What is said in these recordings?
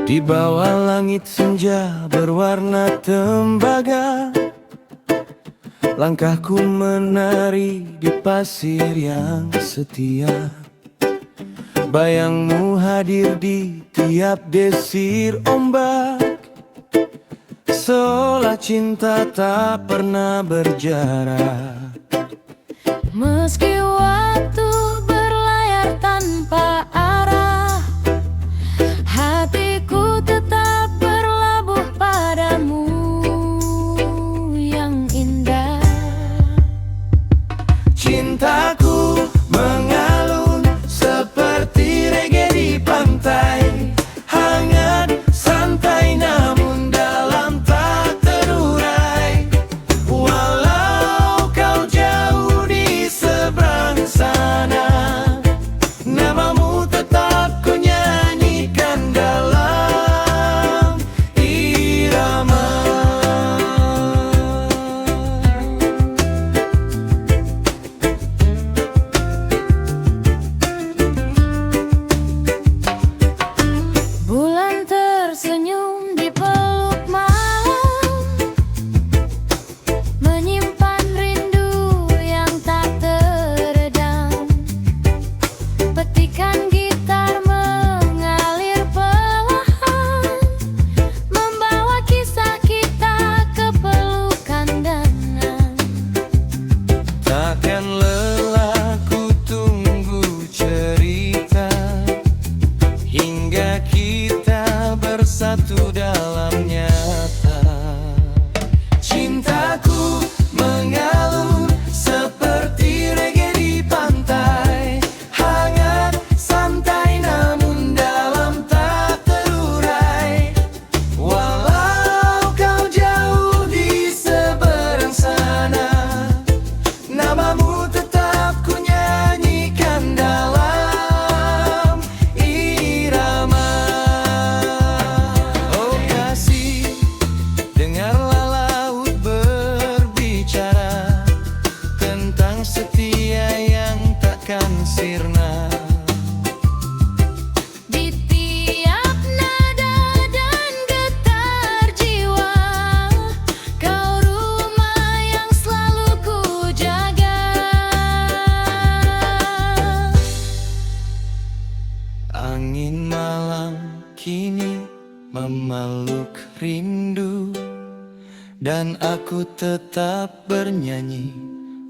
Di bawah langit senja berwarna tembaga, langkahku menari di pasir yang setia. Bayangmu hadir di tiap desir ombak, seolah cinta tak pernah berjarak. Meski waktu berlayar tanpa arah, hatiku tetap berlabuh padamu yang indah. Cintaku mengalun seperti reggae di pantai, hangat, santai namun dalam tak terurai. Walau kau jauh di seberang sana, namamu tetap ku nyanyikan dalam irama. Bulan tersenyum di peluk malam, menyimpan rindu yang tak teredam. Petikan gitar mengalir perlahan, membawa kisah kita ke pelukan danan. Takkan lelah ku tunggu cerita hingga kita bersatu dalam nyata. Cintaku mengalun seperti reggae di pantai, hangat, santai namun dalam tak terurai. Walau kau jauh di seberang sana, namamu tetap ku nyanyikan dalam irama. Oh kasih, dengarlah laut berbicara tentang setia yang takkan sirna. Di tiap nada dan getar jiwa, kau rumah yang selalu ku jaga. Angin malam kini memeluk rindu, dan aku tetap bernyanyi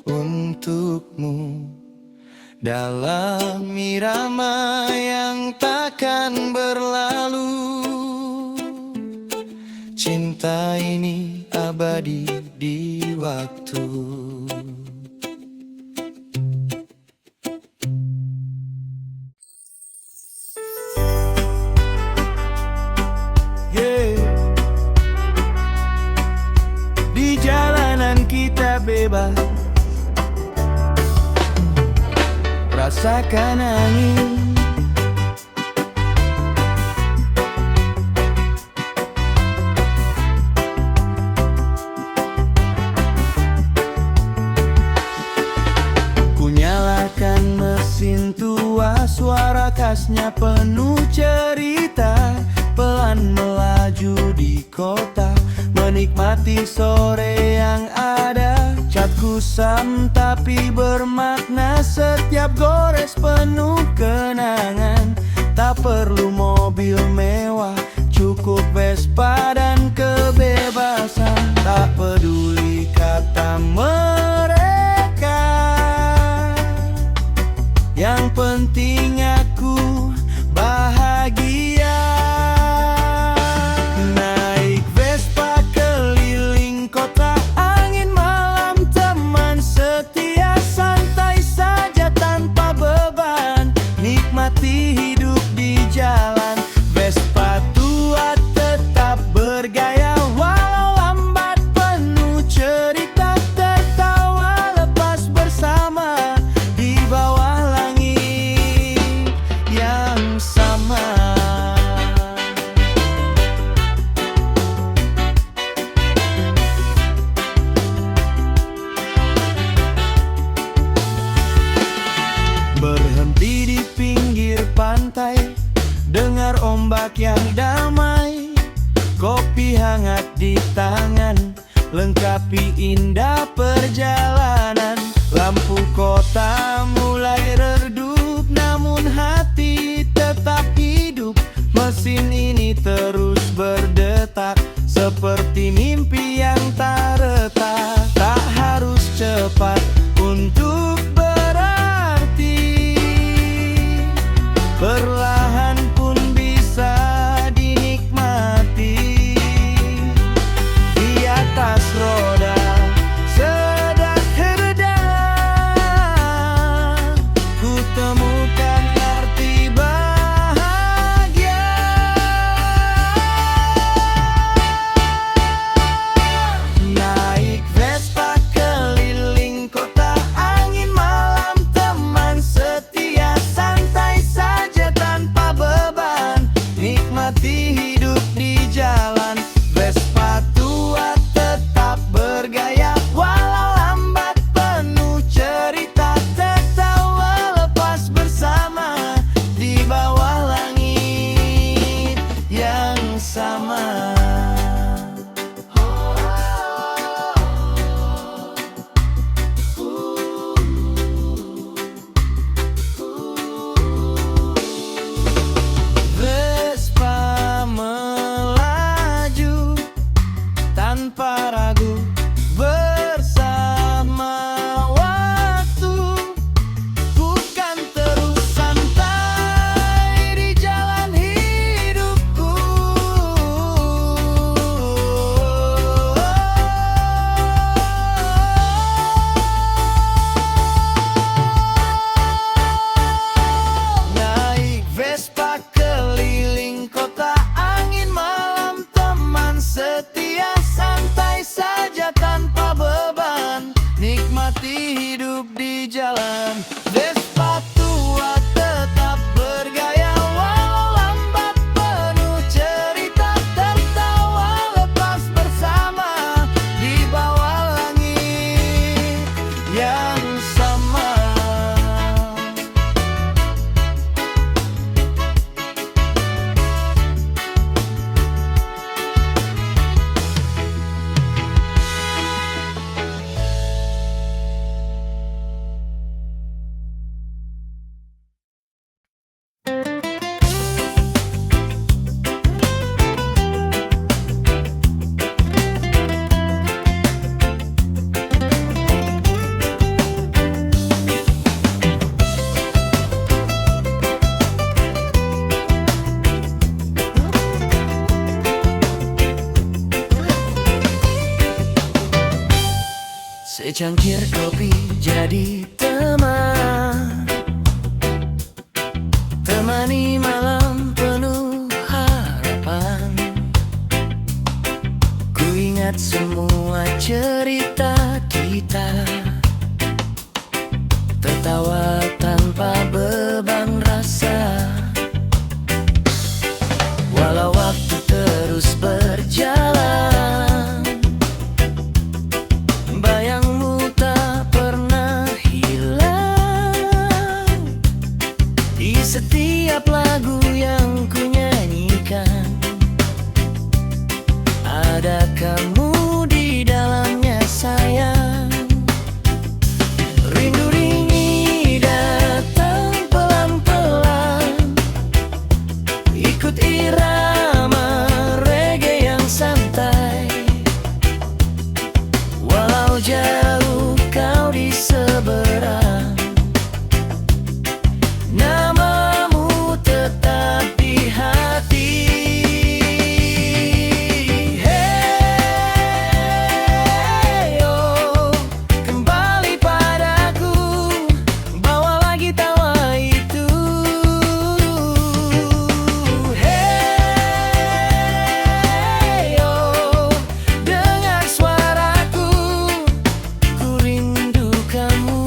untukmu dalam irama yang takkan berlalu. Cinta ini abadi di waktu. Yeah. Di jalanan kita bebas, rasakan angin. Ku nyalakan mesin tua, suara khasnya penuh cerita. Pelan melaju di kota, menikmati sore yang ada. Cat kusam tapi bermakna, setiap gores penuh kenangan. Tak perlu mobil mewah, cukup Vespa dan kebebasan. Tak peduli kata mereka, yang penting aku bahagia. Naik Vespa keliling kota, angin malam teman setia. Santai saja tanpa beban, nikmati hidup di jalan. Vespa tua tetap bergerak. mimpi hangat di tangan, lengkapi indah perjalanan. Lampu kota mulai redup, namun hati tetap hidup. Mesin ini terus berdetak, seperti mimpi yang tak retak. Tak harus cepat untuk berarti, perlahan pun bisa dinikmati. Di atas roda sederhana, ku temukan arti bahagia. Naik Vespa keliling kota, angin malam teman setia. Santai saja tanpa beban, nikmati hidup di jalan. Vespa tua tetap bergaya, walau lambat penuh cerita. Tertawa lepas bersama di bawah langit yang sama. Vespa melaju tanpa ragu bersama waktu, bukan terus santai di jalan hidupku. Naik Vespa keliling kota, angin malam teman setia. Santai saja tanpa beban, nikmati hidup di jalan. Vespa tua tetap bergaya, walau lambat penuh cerita. Tertawa lepas bersama di bawah langit yang sama. Secangkir kopi jadi teman, temani malam penuh harapan. Ku ingat semua cerita kita, tertawa tanpa beban rasa. Walau waktu terus berjalan, bayangmu tak pernah hilang di setiap lagu yang ku nyanyikan. Ada kamu di dalamnya sayang. Rindu ini datang pelan-pelan, ikut irama reggae yang santai. Walau jauh kau di seberang, namamu tetap di hati. Hey, oh, kembali padaku, bawa lagi tawa itu. Hey, oh, dengar suaraku, ku rindu kamu.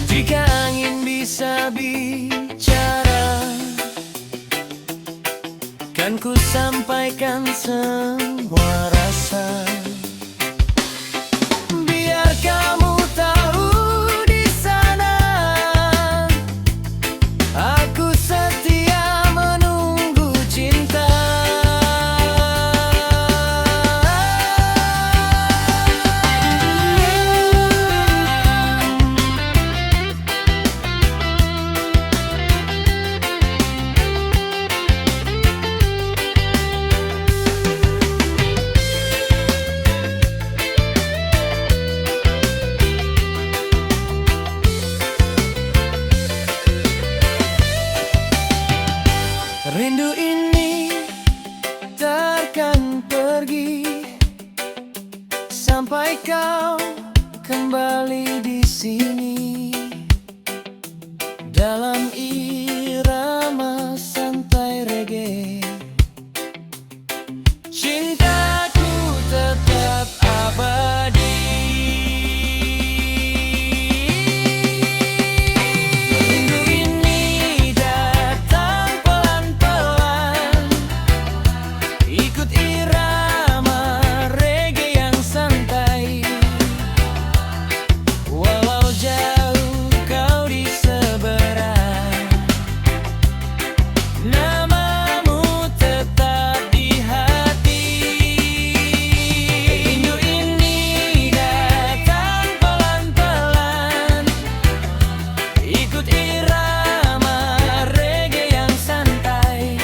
Jika angin bisa bicara, kan ku sampaikan semua rasa. Biar kamu tahu di sana, aku setia menunggu cinta. akan pergi sampai kau kembali di sini dalam irama santai reggae. Cintaku tetap abadi. Rindu ini datang pelan-pelan, ikut irama reggae yang santai. Walau jauh kau di seberang, namamu tetap di hati. Rindu ini datang pelan-pelan, ikut irama reggae yang santai.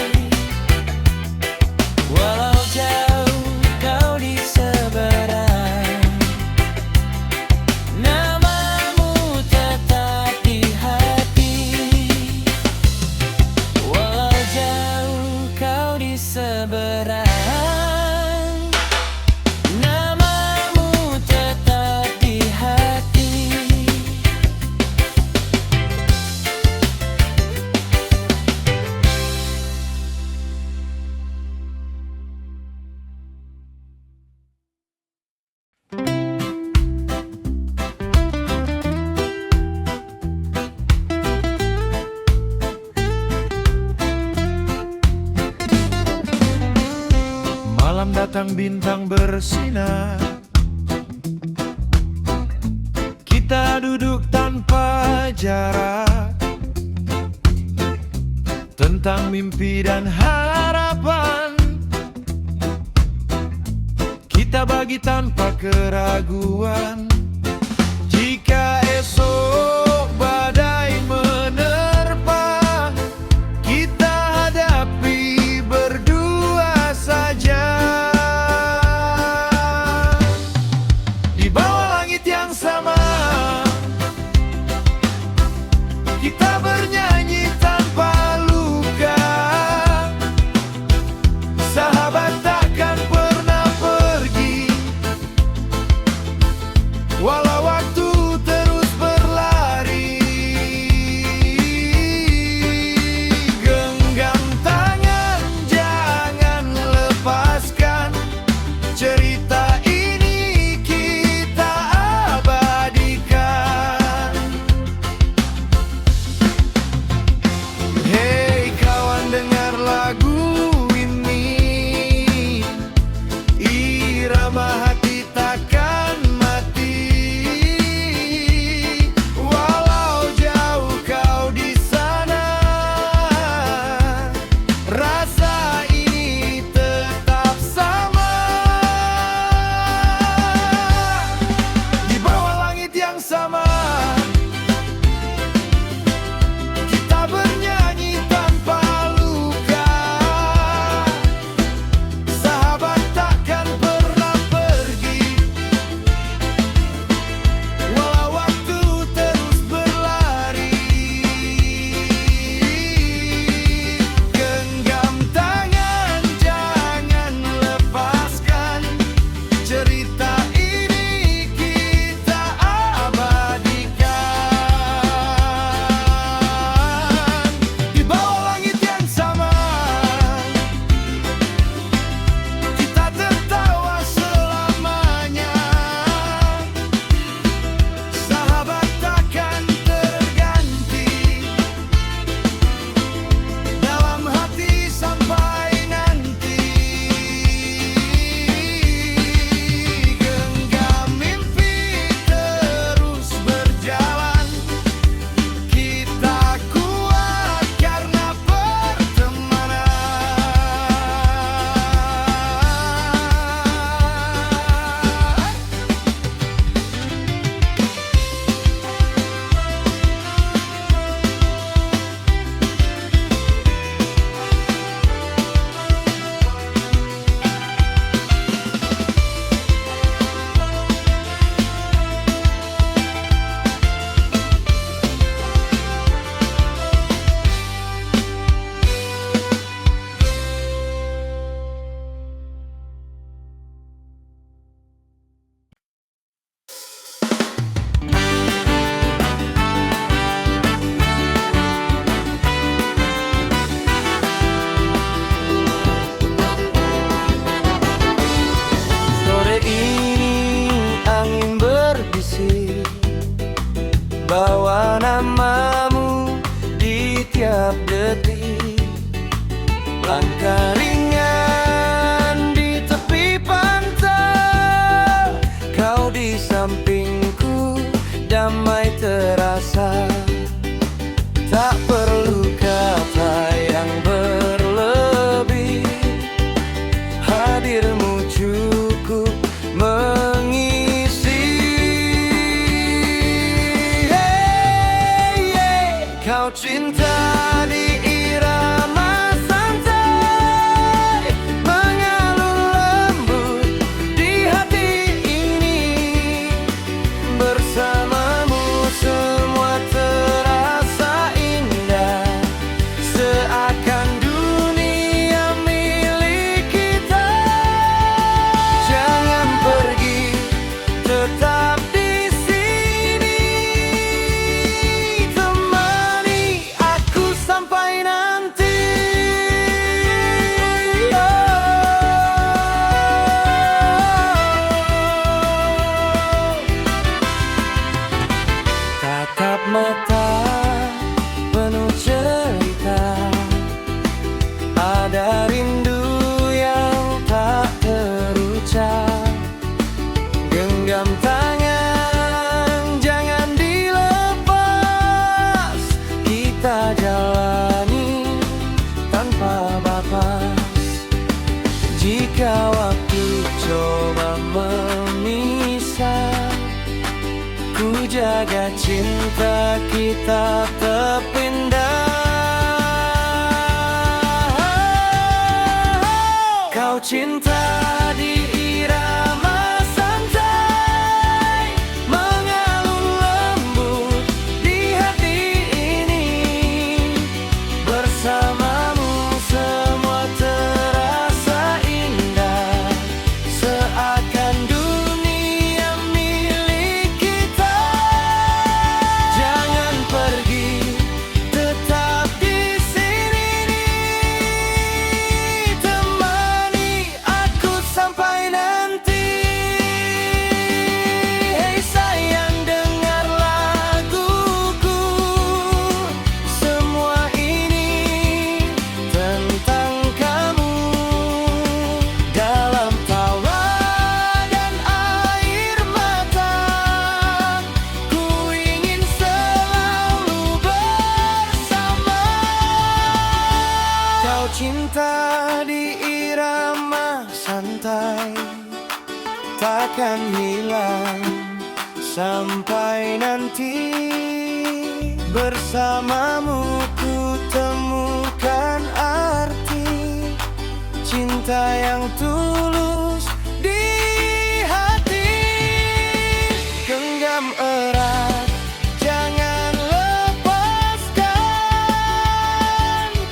Walau jauh kau di seberang, namamu tetap di hati. Walau jauh kau di seberang, namamu tetap di hati. Malam datang bintang bersinar, kita duduk tanpa jarak, tentang mimpi dan harapan kita bagi tanpa keraguan. Jika esok badai menerpa, kita hadapi berdua saja. Di bawah langit yang sama, kita bernyanyi tanpa luka. Sahabat takkan pernah pergi, hadirmu cukup mengisi. Kau cinta di irama santai, mengalun lembut di hati ini. Bersamamu semua terasa indah, seakan dunia milik kita. Jangan pergi, tetap di sini, temani aku sampai nanti. Tatap mata penuh cerita, ada rindu yang tak terucap. Genggam tangan, jangan dilepas, kita jalani tanpa batas. Jika waktu coba memisah, ku jaga cinta kita terpindah. Kau cinta di irama santai, mengalun lembut di hati ini. Bersamamu semua terasa indah, seakan dunia milik kita. Jangan pergi, tetap di sini, temani aku sampai nanti. Hei sayang, dengar laguku, semua ini tentang kamu. Dalam tawa dan air mata, ku ingin selalu bersama. Kau cinta di irama santai, takkan hilang sampai nanti. Bersamamu ku temukan arti cinta yang tulus di hati. Genggam erat, jangan lepaskan,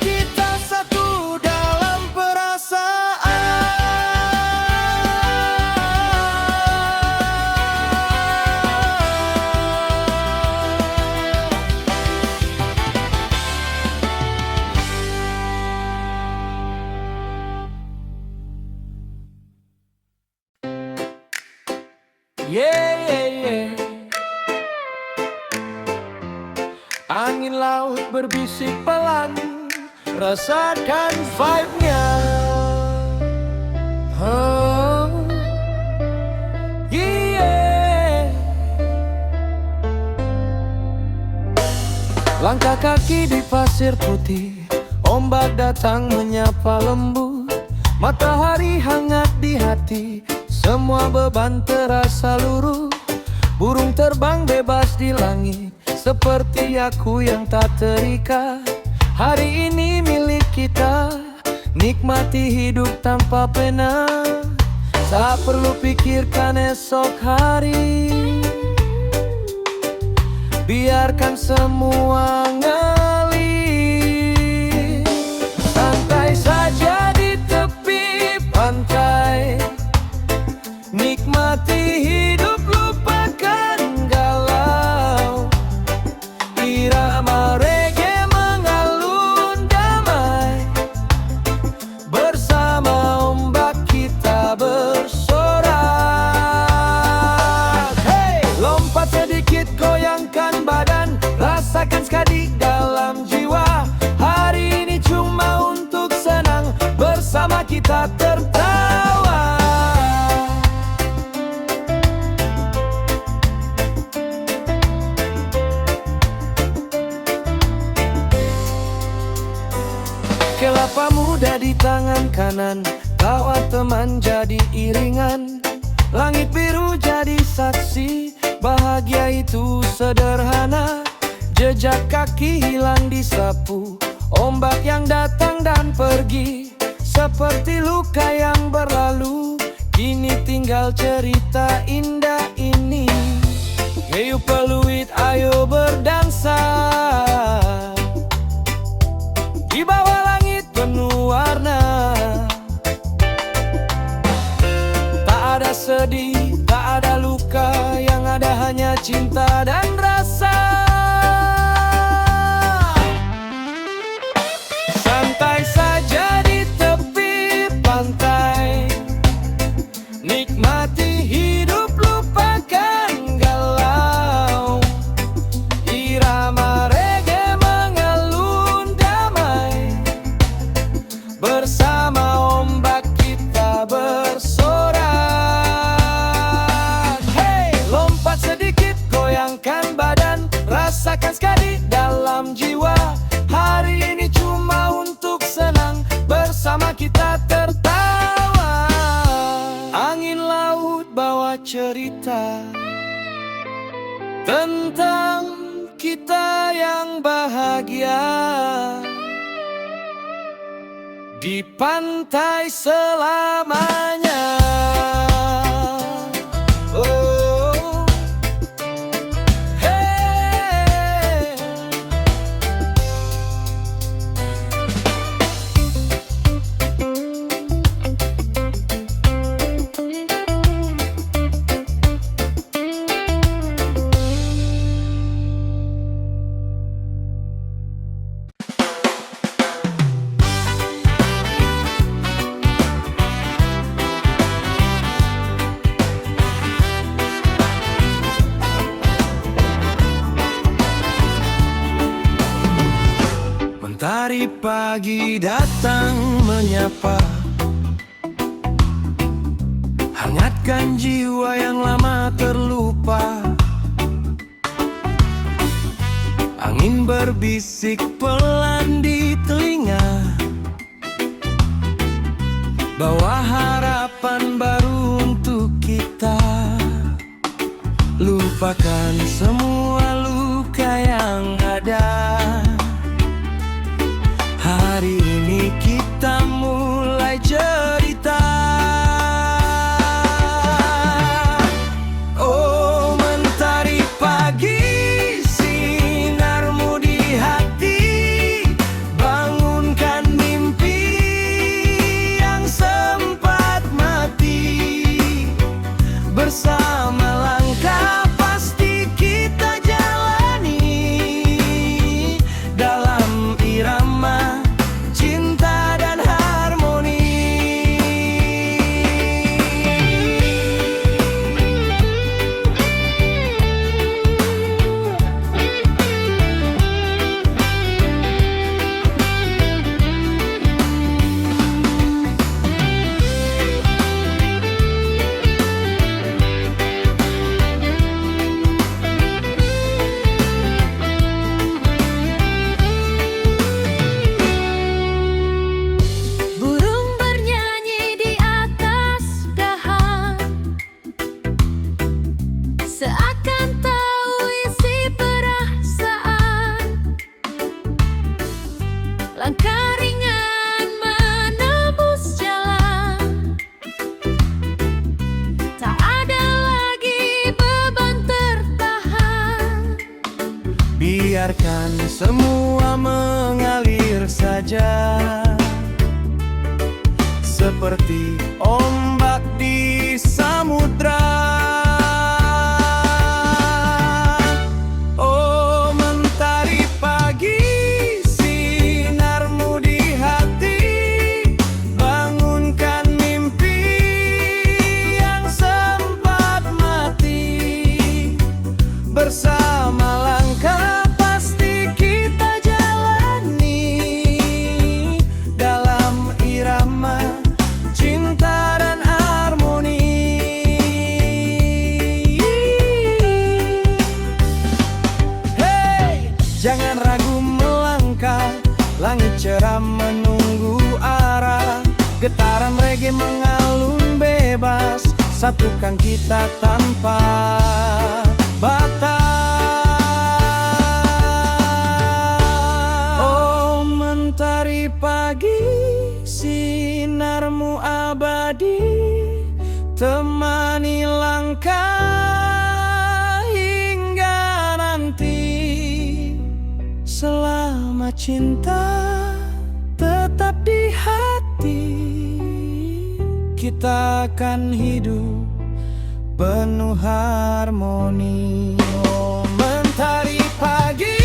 kita satu dalam perasaan. Yeah. Angin laut berbisik pelan, rasakan vibe-nya. Yeah. Langkah kaki di pasir putih, ombak datang menyapa lembut. Matahari hangat di hati, semua beban terasa luruh. Burung terbang bebas di langit, seperti aku yang tak terikat. Hari ini milik kita, nikmati hidup tanpa pena. Tak perlu pikirkan esok hari, biarkan semua ngalir. Santai saja di tepi pantai, nikmati hidup, lupakan galau. Irama reggae mengalun damai, bersama ombak kita bersorak. Hey, lompat sedikit, goyangkan badan, rasakan sekali dalam jiwa. Hari ini cuma untuk senang, bersama kita tertawa. Kelapa muda di tangan kanan, tawa teman jadi iringan, langit biru jadi saksi. Bahagia itu sederhana, jejak kaki hilang disapu, ombak yang datang dan pergi seperti luka yang berlalu. Kini tinggal cerita indah ini. Ayo peluit, ayo berdansa di bawah langit penuh warna. Tak ada sedih, tak ada luka, yang ada hanya cinta dan rasa. Santai saja di tepi pantai, nikmati hidup, lupakan galau. Irama reggae mengalun damai, bersama ombak kita bersorak. Hey, lompat sedikit, goyangkan badan, rasakan sekali dalam jiwa. Hari ini cuma untuk senang, bersama kita tertawa. Angin laut bawa cerita tentang kita yang bahagia di pantai selamanya. Oh, hey. Mentari pagi datang menyapa, hangatkan jiwa yang lama terlupa. Angin berbisik pelan di telinga, bawa harapan baru untuk kita. Lupakan semua luka yang ada. Hari ini kita mulai cerita. Oh, mentari pagi, sinarmu di hati, bangunkan mimpi yang sempat mati. Bersama langkah pasti kita jalani dalam irama cinta dan harmoni. Burung bernyanyi di atas dahan, seakan tahu isi perasaan. Langkah ringan menembus jalan, tak ada lagi beban tertahan. Biarkan semua mengalir saja, seperti ombak di samudra. Oh, mentari pagi, sinarmu di hati, bangunkan mimpi yang sempat mati. Bersama langkah pasti kita jalani dalam irama cinta dan harmoni. Hey, jangan ragu melangkah, langit cerah menunggu arah. Getaran reggae mengalir satukan kita tanpa batas. Oh mentari pagi, sinarmu abadi, temani langkah hingga nanti. Selama cinta tetap di hati, kita akan hidup penuh harmoni. Oh mentari pagi,